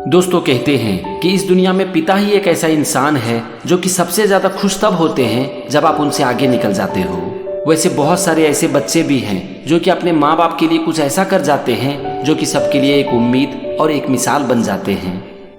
दोस्तों कहते हैं कि इस दुनिया में पिता ही एक ऐसा इंसान है जो कि सबसे ज़्यादा खुश तब होते हैं जब आप उनसे आगे निकल जाते हो। वैसे बहुत सारे ऐसे बच्चे भी हैं जो कि अपने माँ बाप के लिए कुछ ऐसा कर जाते हैं जो कि सबके लिए एक उम्मीद और एक मिसाल बन जाते हैं।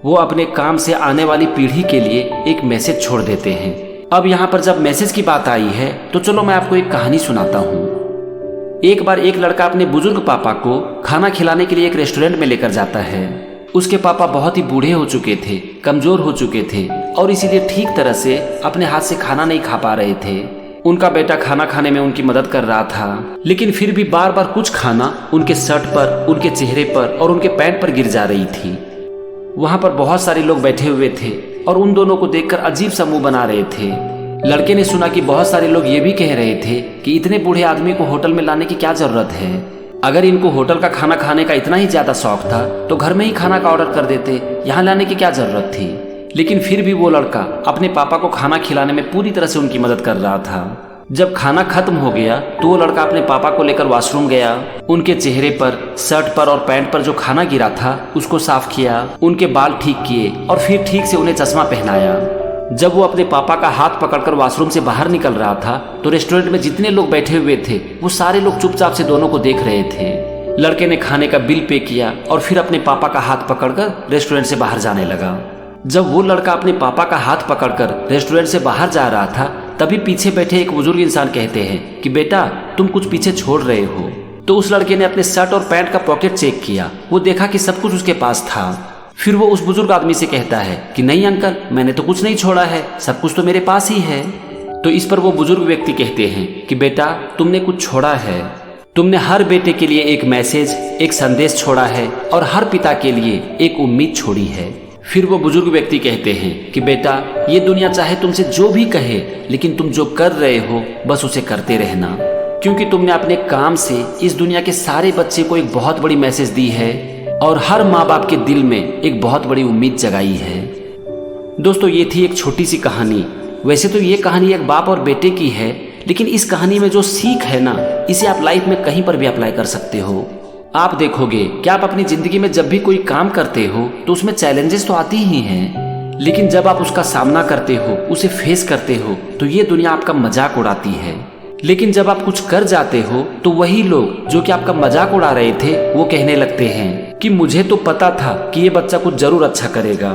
वो अपने काम से आने वाली पीढ़ी के लिए एक मैसेज छोड़ देते हैं। अब यहाँ पर जब मैसेज की बात आई है तो चलो मैं आपको एक कहानी सुनाता हूँ। एक बार एक लड़का अपने बुजुर्ग पापा को खाना खिलाने के लिए एक रेस्टोरेंट में लेकर जाता है। उसके पापा बहुत ही बूढ़े हो चुके थे, कमजोर हो चुके थे और इसीलिए ठीक तरह से अपने हाथ से खाना नहीं खा पा रहे थे। उनका बेटा खाना खाने में उनकी मदद कर रहा था, लेकिन फिर भी बार बार कुछ खाना उनके शर्ट पर, उनके चेहरे पर और उनके पैंट पर गिर जा रही थी। वहां पर बहुत सारे लोग बैठे हुए थे और उन दोनों को देखकर अजीब सा मुंह बना रहे थे। लड़के ने सुना कि बहुत सारे लोग ये भी कह रहे थे कि इतने बूढ़े आदमी को होटल में लाने की क्या जरूरत है। अगर इनको होटल का खाना खाने का इतना ही ज्यादा शौक था तो घर में ही खाना का ऑर्डर कर देते, यहाँ लाने की क्या जरूरत थी। लेकिन फिर भी वो लड़का अपने पापा को खाना खिलाने में पूरी तरह से उनकी मदद कर रहा था। जब खाना खत्म हो गया तो वो लड़का अपने पापा को लेकर वॉशरूम गया। उनके चेहरे पर, शर्ट पर और पैंट पर जो खाना गिरा था उसको साफ किया, उनके बाल ठीक किए और फिर ठीक से उन्हें चश्मा पहनाया। जब वो अपने पापा का हाथ पकड़कर वॉशरूम से बाहर निकल रहा था तो रेस्टोरेंट में जितने लोग बैठे हुए थे वो सारे लोग चुपचाप से दोनों को देख रहे थे। लड़के ने खाने का बिल पे किया और फिर अपने पापा का हाथ पकड़कर रेस्टोरेंट से बाहर जाने लगा। जब वो लड़का अपने पापा का हाथ पकड़कर रेस्टोरेंट से बाहर जा रहा था तभी पीछे बैठे एक बुजुर्ग इंसान कहते हैं कि बेटा तुम कुछ पीछे छोड़ रहे हो। तो उस लड़के ने अपने शर्ट और पैंट का पॉकेट चेक किया, वो देखा कि सब कुछ उसके पास था। फिर वो उस बुजुर्ग आदमी से कहता है कि नहीं अंकल, मैंने तो कुछ नहीं छोड़ा है, सब कुछ तो मेरे पास ही है। तो इस पर वो बुजुर्ग व्यक्ति कहते हैं कि बेटा तुमने कुछ छोड़ा है, तुमने हर बेटे के लिए एक मैसेज, एक संदेश छोड़ा है और हर पिता के लिए एक उम्मीद छोड़ी है। फिर वो बुजुर्ग व्यक्ति कहते हैं कि बेटा ये दुनिया चाहे तुमसे जो भी कहे, लेकिन तुम जो कर रहे हो बस उसे करते रहना, क्योंकि तुमने अपने काम से इस दुनिया के सारे बच्चे को एक बहुत बड़ी मैसेज दी है और हर माँ बाप के दिल में एक बहुत बड़ी उम्मीद जगाई है। दोस्तों ये थी एक छोटी सी कहानी। वैसे तो ये कहानी एक बाप और बेटे की है, लेकिन इस कहानी में जो सीख है ना, इसे आप लाइफ में कहीं पर भी अप्लाई कर सकते हो। आप देखोगे कि आप अपनी जिंदगी में जब भी कोई काम करते हो तो उसमें चैलेंजेस तो आती ही हैं, लेकिन जब आप उसका सामना करते हो, उसे फेस करते हो तो ये दुनिया आपका मजाक उड़ाती है। लेकिन जब आप कुछ कर जाते हो तो वही लोग जो कि आपका मजाक उड़ा रहे थे वो कहने लगते हैं कि मुझे तो पता था कि ये बच्चा कुछ जरूर अच्छा करेगा।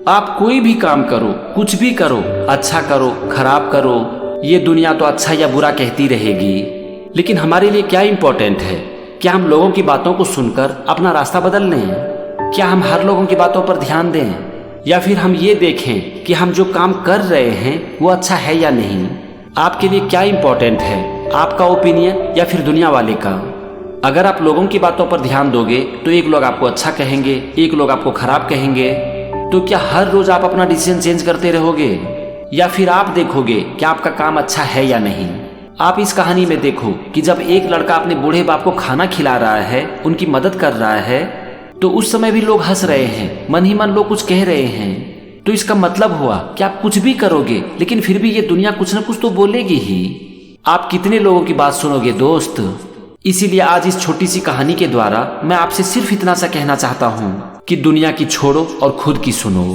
आप कोई भी काम करो, कुछ भी करो, अच्छा करो, खराब करो, ये दुनिया तो अच्छा या बुरा कहती रहेगी। लेकिन हमारे लिए क्या इम्पोर्टेंट है? क्या हम लोगों की बातों को सुनकर अपना रास्ता बदल लें? क्या हम हर लोगों की बातों पर ध्यान दें? या फिर हम ये देखें कि हम जो काम कर रहे हैं वो अच्छा है या नहीं? आपके लिए क्या इम्पोर्टेंट है, आपका ओपिनियन या फिर दुनिया वाले का? अगर आप लोगों की बातों पर ध्यान दोगे तो एक लोग आपको अच्छा कहेंगे, एक लोग आपको खराब कहेंगे। तो क्या हर रोज आप अपना डिसीजन चेंज करते रहोगे या फिर आप देखोगे कि आपका काम अच्छा है या नहीं? आप इस कहानी में देखो कि जब एक लड़का अपने बूढ़े बाप को खाना खिला रहा है, उनकी मदद कर रहा है, तो उस समय भी लोग हंस रहे हैं, मन ही मन लोग कुछ कह रहे हैं। तो इसका मतलब हुआ कि आप कुछ भी करोगे लेकिन फिर भी ये दुनिया कुछ ना कुछ तो बोलेगी ही। आप कितने लोगों की बात सुनोगे दोस्त? इसीलिए आज इस छोटी सी कहानी के द्वारा मैं आपसे सिर्फ इतना सा कहना चाहता हूँ कि दुनिया की छोड़ो और खुद की सुनो।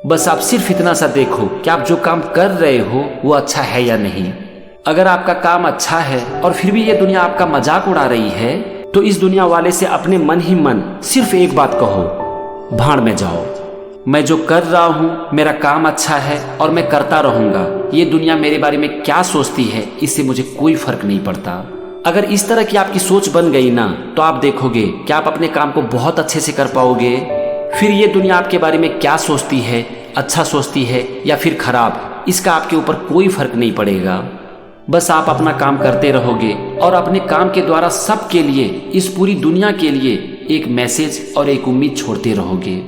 बस आप सिर्फ इतना सा देखो कि आप जो काम कर रहे हो वो अच्छा है या नहीं। अगर आपका काम अच्छा है और फिर भी ये दुनिया आपका मजाक उड़ा रही है तो इस दुनिया वाले से अपने मन ही मन सिर्फ एक बात कहो, भाड़ में जाओ। मैं जो कर रहा हूँ मेरा काम अच्छा है और मैं करता रहूंगा। ये दुनिया मेरे बारे में क्या सोचती है इससे मुझे कोई फर्क नहीं पड़ता। अगर इस तरह की आपकी सोच बन गई ना तो आप देखोगे कि आप अपने काम को बहुत अच्छे से कर पाओगे। फिर ये दुनिया आपके बारे में क्या सोचती है, अच्छा सोचती है या फिर खराब, इसका आपके ऊपर कोई फर्क नहीं पड़ेगा। बस आप अपना काम करते रहोगे और अपने काम के द्वारा सबके लिए, इस पूरी दुनिया के लिए एक मैसेज और एक उम्मीद छोड़ते रहोगे।